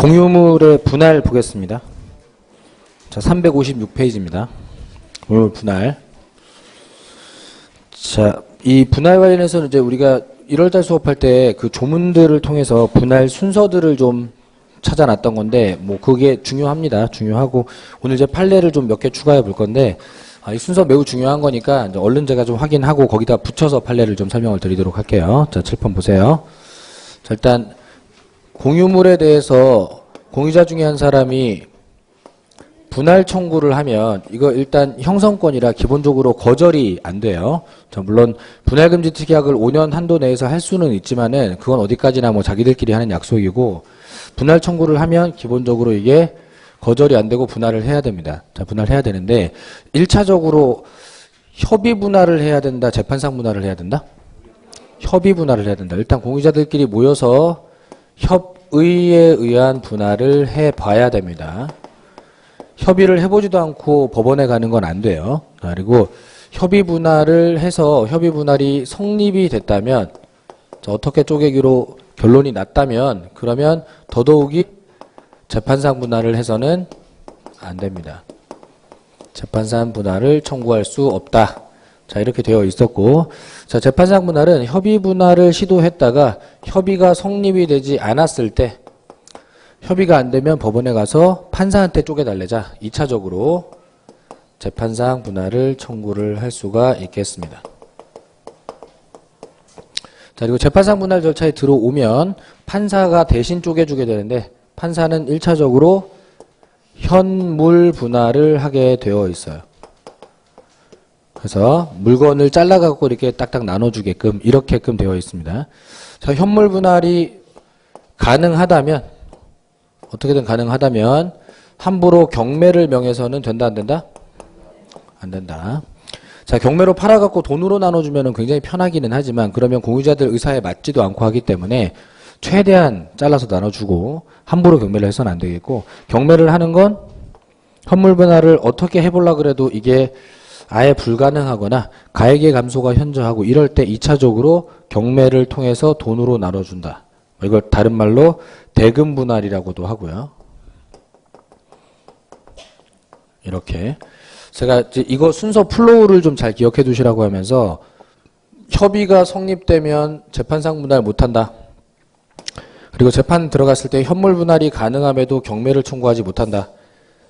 공유물의 분할 보겠습니다. 자, 356페이지입니다. 공유물 분할. 자, 이 분할 관련해서는 이제 우리가 1월달 수업할 때 그 조문들을 통해서 분할 순서들을 좀 찾아놨던 건데, 뭐 그게 중요합니다. 중요하고 오늘 이제 판례를 좀 몇 개 추가해 볼 건데, 이 순서 매우 중요한 거니까 이제 얼른 제가 좀 확인하고 거기다 붙여서 판례를 좀 설명을 드리도록 할게요. 자, 7번 보세요. 자, 일단 공유물에 대해서 공유자 중에 한 사람이 분할 청구를 하면 이거 일단 형성권이라 기본적으로 거절이 안 돼요. 자, 물론 분할금지 특약을 5년 한도 내에서 할 수는 있지만은 그건 어디까지나 뭐 자기들끼리 하는 약속이고, 분할 청구를 하면 기본적으로 이게 거절이 안 되고 분할을 해야 됩니다. 자, 분할해야 되는데 1차적으로 협의 분할을 해야 된다, 재판상 분할을 해야 된다? 협의 분할을 해야 된다. 일단 공유자들끼리 모여서 협의에 의한 분할을 해봐야 됩니다. 협의를 해보지도 않고 법원에 가는 건 안 돼요. 그리고 협의 분할을 해서 협의 분할이 성립이 됐다면, 어떻게 쪼개기로 결론이 났다면, 그러면 더더욱이 재판상 분할을 해서는 안 됩니다. 재판상 분할을 청구할 수 없다. 자, 이렇게 되어 있었고, 자, 재판상 분할은 협의 분할을 시도했다가 협의가 성립이 되지 않았을 때, 협의가 안 되면 법원에 가서 판사한테 쪼개달래자 2차적으로 재판상 분할을 청구를 할 수가 있겠습니다. 자, 그리고 재판상 분할 절차에 들어오면 판사가 대신 쪼개주게 되는데, 판사는 1차적으로 현물 분할을 하게 되어 있어요. 그래서 물건을 잘라갖고 이렇게 딱딱 나눠주게끔, 이렇게끔 되어 있습니다. 자, 현물 분할이 가능하다면, 어떻게든 가능하다면 함부로 경매를 명해서는 된다, 안 된다? 안 된다. 자, 경매로 팔아갖고 돈으로 나눠주면 굉장히 편하기는 하지만, 그러면 공유자들 의사에 맞지도 않고 하기 때문에 최대한 잘라서 나눠주고 함부로 경매를 해서는 안 되겠고, 경매를 하는 건 현물 분할을 어떻게 해보려고 그래도 이게 아예 불가능하거나 가액의 감소가 현저하고 이럴 때 2차적으로 경매를 통해서 돈으로 나눠준다. 이걸 다른 말로 대금 분할이라고도 하고요. 이렇게 제가 이제 이거 순서 플로우를 좀 잘 기억해 두시라고 하면서, 협의가 성립되면 재판상 분할 못한다. 그리고 재판 들어갔을 때 현물 분할이 가능함에도 경매를 청구하지 못한다.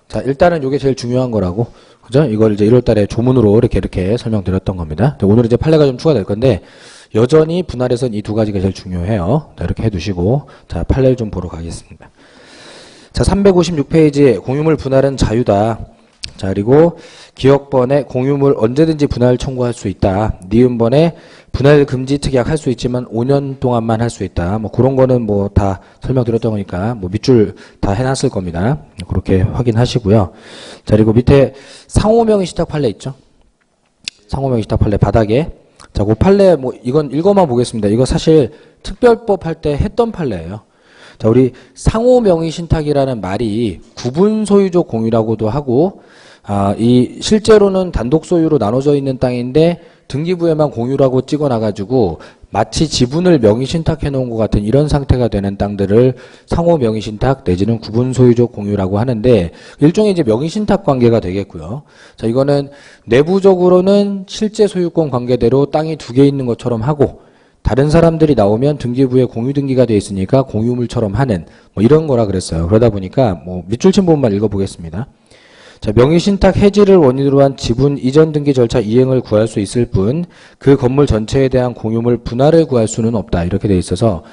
자, 일단은 이게 제일 중요한 거라고, 그죠? 이걸 이제 1월달에 조문으로 이렇게 설명드렸던 겁니다. 오늘 이제 판례가 좀 추가될 건데, 여전히 분할에선 이 두 가지가 제일 중요해요. 자, 이렇게 해두시고, 자, 판례를 좀 보러 가겠습니다. 자, 356페이지에 공유물 분할은 자유다. 자, 그리고 기억번에 공유물 언제든지 분할 청구할 수 있다. 니은번에 분할 금지 특약 할 수 있지만 5년 동안만 할 수 있다. 뭐 그런 거는 뭐 다 설명드렸던 거니까 뭐 밑줄 다 해놨을 겁니다. 그렇게 확인하시고요. 자, 그리고 밑에 상호명의 시탁 판례 있죠? 상호명의 시탁 판례 바닥에. 자, 그 판례 뭐 이건 읽어만 보겠습니다. 이거 사실 특별법 할 때 했던 판례예요. 자, 우리 상호명의 신탁이라는 말이 구분 소유적 공유라고도 하고, 이 실제로는 단독 소유로 나눠져 있는 땅인데 등기부에만 공유라고 찍어놔가지고 마치 지분을 명의 신탁해 놓은 것 같은 이런 상태가 되는 땅들을 상호 명의 신탁 내지는 구분 소유적 공유라고 하는데, 일종의 이제 명의 신탁 관계가 되겠고요. 자, 이거는 내부적으로는 실제 소유권 관계대로 땅이 두 개 있는 것처럼 하고, 다른 사람들이 나오면 등기부에 공유 등기가 되어 있으니까 공유물처럼 하는 뭐 이런 거라 그랬어요. 그러다 보니까 뭐 밑줄 친 부분만 읽어보겠습니다. 자, 명의신탁 해지를 원인으로 한 지분 이전 등기 절차 이행을 구할 수 있을 뿐 그 건물 전체에 대한 공유물 분할을 구할 수는 없다. 이렇게 돼 있어서,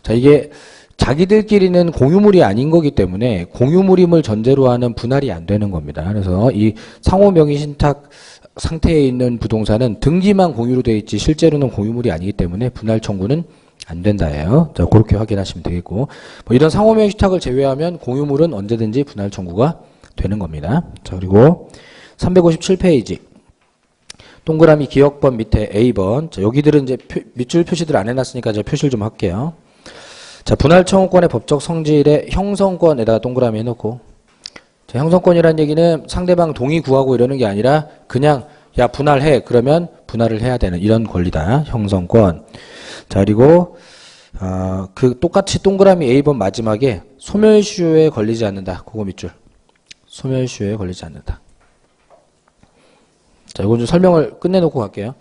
자, 이게 자기들끼리는 공유물이 아닌 거기 때문에 공유물임을 전제로 하는 분할이 안 되는 겁니다. 그래서 이 상호 명의신탁 상태에 있는 부동산은 등기만 공유로 되어 있지 실제로는 공유물이 아니기 때문에 분할 청구는 안 된다예요. 자, 그렇게 확인하시면 되겠고, 뭐 이런 상호 명의신탁을 제외하면 공유물은 언제든지 분할 청구가 되는 겁니다. 자, 그리고 357페이지 동그라미 기억번 밑에 A번. 자, 여기들은 이제 밑줄 표시들 안 해놨으니까 제가 표시를 좀 할게요. 자, 분할 청구권의 법적 성질에 형성권에다가 동그라미 해놓고, 자, 형성권이라는 얘기는 상대방 동의 구하고 이러는 게 아니라 그냥 야 분할해 그러면 분할을 해야 되는 이런 권리다. 형성권. 자, 그리고 그 똑같이 동그라미 A번 마지막에 소멸시효에 걸리지 않는다. 그거 밑줄. 소멸시효에 걸리지 않는다. 자, 이건 좀 설명을 끝내놓고 갈게요.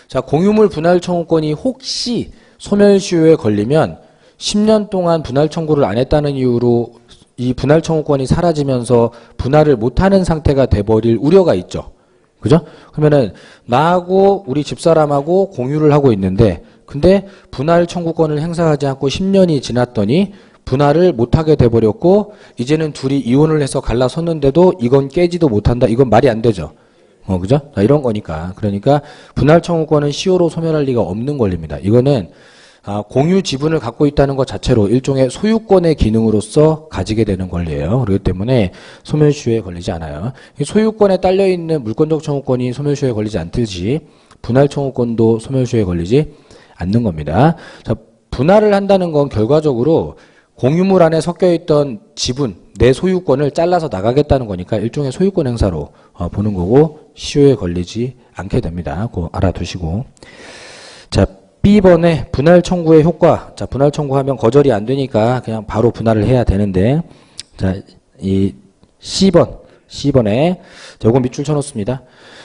자, 공유물 분할 청구권이 혹시 소멸시효에 걸리면 10년 동안 분할 청구를 안 했다는 이유로 이 분할 청구권이 사라지면서 분할을 못하는 상태가 돼버릴 우려가 있죠. 그죠? 그러면은 나하고 우리 집사람하고 공유를 하고 있는데 근데 분할 청구권을 행사하지 않고 10년이 지났더니 분할을 못하게 돼버렸고 이제는 둘이 이혼을 해서 갈라섰는데도 이건 깨지도 못한다. 이건 말이 안 되죠. 그죠? 자, 이런 거니까. 그러니까 분할 청구권은 시효로 소멸할 리가 없는 권리입니다. 이거는 공유 지분을 갖고 있다는 것 자체로 일종의 소유권의 기능으로서 가지게 되는 권리예요. 그렇기 때문에 소멸시효에 걸리지 않아요. 소유권에 딸려있는 물권적 청구권이 소멸시효에 걸리지 않듯이 분할 청구권도 소멸시효에 걸리지 않는 겁니다. 자, 분할을 한다는 건 결과적으로 공유물 안에 섞여있던 지분, 내 소유권을 잘라서 나가겠다는 거니까 일종의 소유권 행사로 보는 거고 시효에 걸리지 않게 됩니다. 그거 알아두시고. 자, B번에 분할 청구의 효과. 자, 분할 청구하면 거절이 안 되니까 그냥 바로 분할을 해야 되는데, 자, 이 C번에, 자, 요거 밑줄 쳐놓습니다.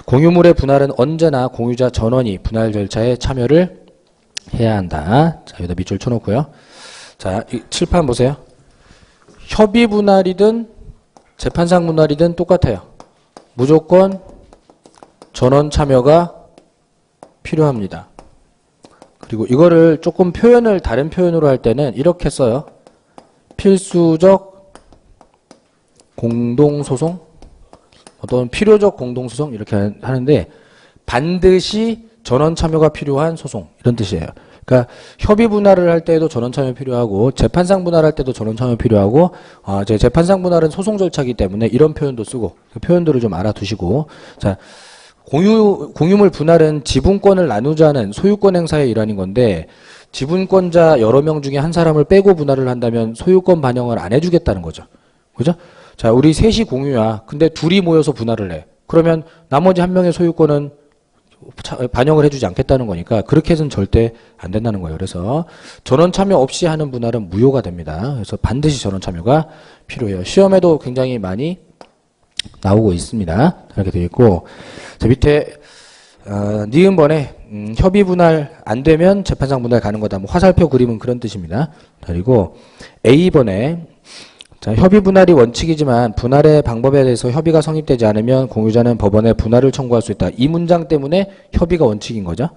공유물의 분할은 언제나 공유자 전원이 분할 절차에 참여를 해야 한다. 자, 여기다 밑줄 쳐놓고요. 자, 이 칠판 보세요. 협의 분할이든 재판상 분할이든 똑같아요. 무조건 전원 참여가 필요합니다. 그리고 이거를 조금 표현을 다른 표현으로 할 때는 이렇게 써요. 필수적 공동소송 어떤 필요적 공동소송 이렇게 하는데 반드시 전원 참여가 필요한 소송 이런 뜻이에요. 그러니까 협의 분할을 할 때에도 전원 참여 필요하고 재판상 분할할 때도 전원 참여 필요하고 제 재판상 분할은 소송 절차이기 때문에 이런 표현도 쓰고 그 표현들을 좀 알아두시고 자 공유물 분할은 지분권을 나누자는 소유권 행사의 일환인 건데 지분권자 여러 명 중에 한 사람을 빼고 분할을 한다면 소유권 반영을 안 해주겠다는 거죠. 그죠? 자, 우리 셋이 공유야. 근데 둘이 모여서 분할을 해. 그러면 나머지 한 명의 소유권은 반영을 해주지 않겠다는 거니까 그렇게 해서는 절대 안 된다는 거예요. 그래서 전원 참여 없이 하는 분할은 무효가 됩니다. 그래서 반드시 전원 참여가 필요해요. 시험에도 굉장히 많이 나오고 있습니다. 이렇게 되어 있고 자, 밑에 니은번에 협의 분할 안 되면 재판상 분할 가는 거다. 뭐 화살표 그림은 그런 뜻입니다. 그리고 A번에 자, 협의 분할이 원칙이지만 분할의 방법에 대해서 협의가 성립되지 않으면 공유자는 법원에 분할을 청구할 수 있다. 이 문장 때문에 협의가 원칙인 거죠.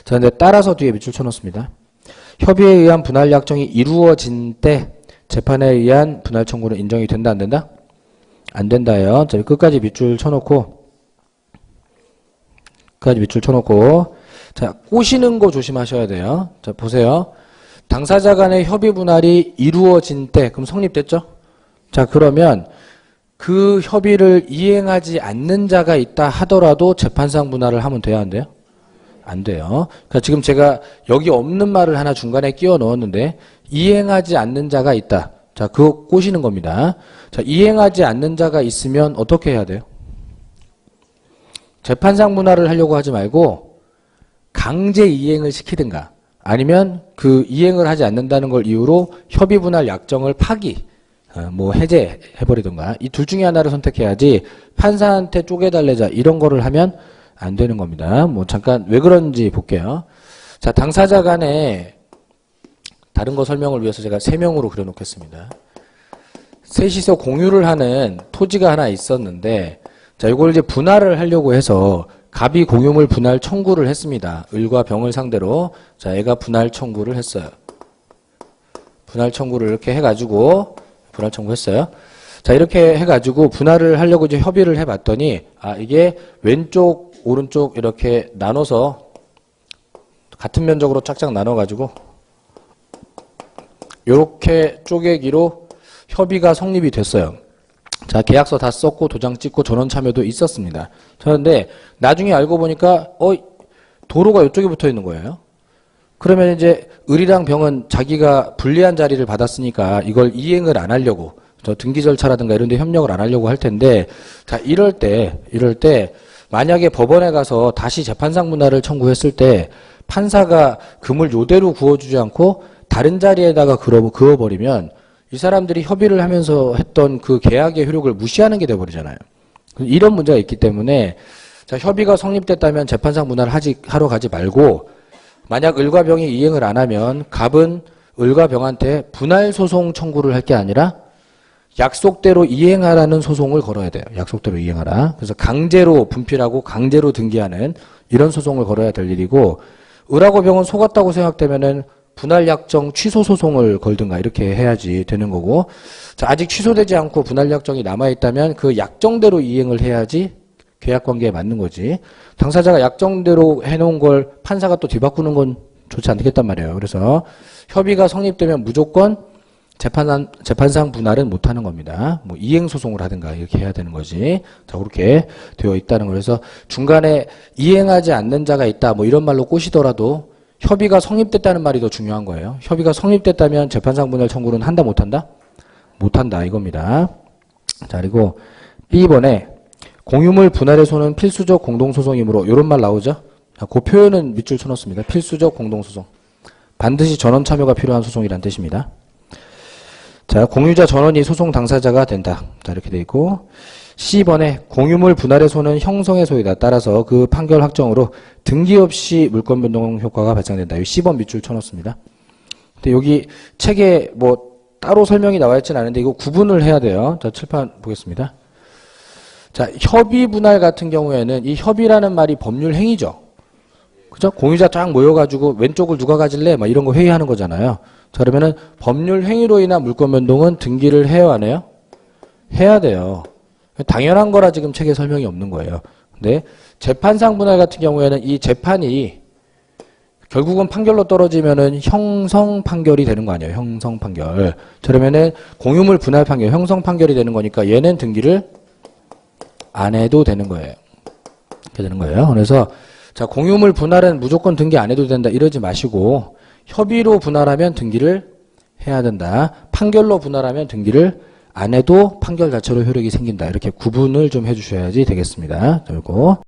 자, 근데 따라서 뒤에 밑줄 쳐놓습니다. 협의에 의한 분할 약정이 이루어진 때 재판에 의한 분할 청구는 인정이 된다 안 된다? 안 된다요. 자, 끝까지 밑줄 쳐놓고 자, 꼬시는 거 조심하셔야 돼요. 자, 보세요. 당사자 간의 협의 분할이 이루어진 때 그럼 성립됐죠? 자, 그러면 그 협의를 이행하지 않는 자가 있다 하더라도 재판상 분할을 하면 돼야 안 돼요? 안 돼요. 그러니까 지금 제가 여기 없는 말을 하나 중간에 끼워 넣었는데 이행하지 않는 자가 있다. 자, 그거 꼬시는 겁니다. 자, 이행하지 않는 자가 있으면 어떻게 해야 돼요? 재판상 분할을 하려고 하지 말고 강제 이행을 시키든가 아니면 그 이행을 하지 않는다는 걸 이유로 협의 분할 약정을 파기, 뭐 해제해버리든가 이 둘 중에 하나를 선택해야지 판사한테 쪼개달래자 이런 거를 하면 안 되는 겁니다. 뭐 잠깐 왜 그런지 볼게요. 자, 당사자 간에 다른 거 설명을 위해서 제가 3명으로 그려놓겠습니다. 셋이서 공유를 하는 토지가 하나 있었는데 자, 이걸 이제 분할을 하려고 해서 갑이 공유물 분할 청구를 했습니다. 을과 병을 상대로. 자, 얘가 분할 청구를 했어요. 분할 청구를 이렇게 해가지고, 분할 청구했어요. 자, 이렇게 해가지고 분할을 하려고 이제 협의를 해봤더니, 이게 왼쪽, 오른쪽 이렇게 나눠서 같은 면적으로 짝짝 나눠가지고, 요렇게 쪼개기로 협의가 성립이 됐어요. 자, 계약서 다 썼고 도장 찍고 전원 참여도 있었습니다. 그런데 나중에 알고 보니까 도로가 이쪽에 붙어 있는 거예요. 그러면 이제 을이랑 병은 자기가 불리한 자리를 받았으니까 이걸 이행을 안 하려고 저 등기 절차라든가 이런 데 협력을 안 하려고 할 텐데 자, 이럴 때 만약에 법원에 가서 다시 재판상 분할을 청구했을 때 판사가 금을 요대로 구워주지 않고 다른 자리에다가 그어버리면 이 사람들이 협의를 하면서 했던 그 계약의 효력을 무시하는 게 돼버리잖아요. 이런 문제가 있기 때문에 자, 협의가 성립됐다면 재판상 분할을 하러 가지 말고 만약 을과 병이 이행을 안 하면 갑은 을과 병한테 분할 소송 청구를 할 게 아니라 약속대로 이행하라는 소송을 걸어야 돼요. 약속대로 이행하라. 그래서 강제로 분필하고 강제로 등기하는 이런 소송을 걸어야 될 일이고 을하고 병은 속았다고 생각되면은 분할 약정 취소 소송을 걸든가 이렇게 해야지 되는 거고 자, 아직 취소되지 않고 분할 약정이 남아있다면 그 약정대로 이행을 해야지 계약 관계에 맞는 거지. 당사자가 약정대로 해놓은 걸 판사가 또 뒤바꾸는 건 좋지 않겠단 말이에요. 그래서 협의가 성립되면 무조건 재판상 분할은 못하는 겁니다. 뭐 이행소송을 하든가 이렇게 해야 되는 거지. 자, 그렇게 되어 있다는 거. 그래서 중간에 이행하지 않는 자가 있다 뭐 이런 말로 꼬시더라도 협의가 성립됐다는 말이 더 중요한 거예요. 협의가 성립됐다면 재판상 분할 청구는 한다 못한다? 못한다 이겁니다. 자, 그리고 B번에 공유물 분할의 손은 필수적 공동소송이므로 이런 말 나오죠? 자, 그 표현은 밑줄 쳐놓습니다. 필수적 공동소송. 반드시 전원 참여가 필요한 소송이란 뜻입니다. 자, 공유자 전원이 소송 당사자가 된다. 자, 이렇게 돼 있고 C번에 공유물 분할의 손은 형성의 소이다. 따라서 그 판결 확정으로 등기 없이 물권 변동 효과가 발생된다. 이 C번 밑줄 쳐놓습니다. 근데 여기 책에 뭐 따로 설명이 나와 있진 않은데 이거 구분을 해야 돼요. 자, 칠판 보겠습니다. 자, 협의 분할 같은 경우에는 이 협의라는 말이 법률 행위죠. 그죠? 공유자 쫙 모여가지고 왼쪽을 누가 가질래? 막 이런 거 회의하는 거잖아요. 자, 그러면은 법률 행위로 인한 물권 변동은 등기를 해요, 안 해요? 해야 돼요. 당연한 거라 지금 책에 설명이 없는 거예요. 근데 재판상 분할 같은 경우에는 이 재판이 결국은 판결로 떨어지면은 형성 판결이 되는 거 아니에요? 형성 판결. 자, 그러면은 공유물 분할 판결, 형성 판결이 되는 거니까 얘는 등기를 안 해도 되는 거예요. 이렇게 되는 거예요. 그래서 자, 공유물 분할은 무조건 등기 안 해도 된다 이러지 마시고 협의로 분할하면 등기를 해야 된다. 판결로 분할하면 등기를 안 해도 판결 자체로 효력이 생긴다. 이렇게 구분을 좀 해주셔야지 되겠습니다. 그리고